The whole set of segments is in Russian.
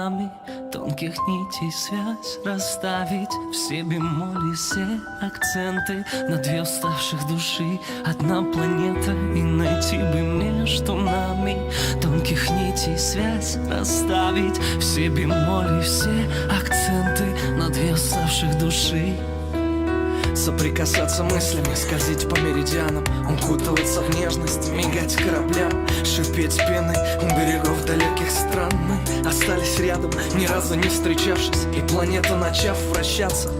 нами тонких нитей связь расставить. Все бемоли, все акценты на две уставших души, одна планета. И найти бы между нами тонких нитей связь расставить. Все бемоли, все акценты на две уставших души. Соприкасаться мыслями, скользить по меридианам, укутываться в нежность, мигать кораблям, шипеть пеной у берегов далеких стран. Мы остались рядом, ни разу не встречавшись, и планета, начав вращаться,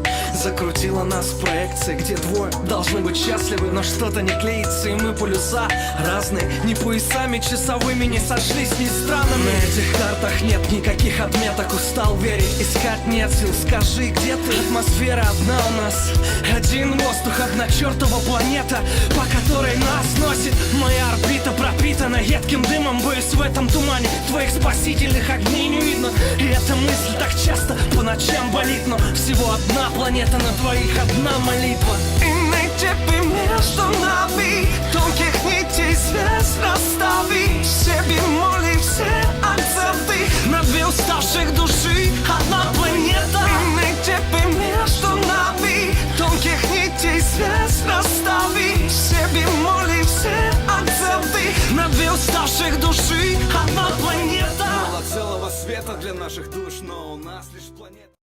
закрутила нас в проекции, где двое должны быть счастливы, но что-то не клеится, и мы полюса разные, ни поясами часовыми не сошлись, ни странами. На этих картах нет никаких отметок, устал верить, искать нет сил. Скажи, где ты? Атмосфера одна у нас, один воздух, одна чертова планета, по которой нас носит. Моя орбита пропитана едким дымом, боюсь, в этом тумане твоих спасительных огней не видно. И эта мысль так часто по ночам болит, но всего одна планета, на твоих одна молитва. И найти бы между нами тонких нитей связь расставить. Все бемоли, все акценты На две уставших души одна планета. И найти бы между нами тонких нитей связь расставить. Все бемоли, все акценты На две уставших души одна планета. Мало целого света для наших душ, но у нас лишь планета.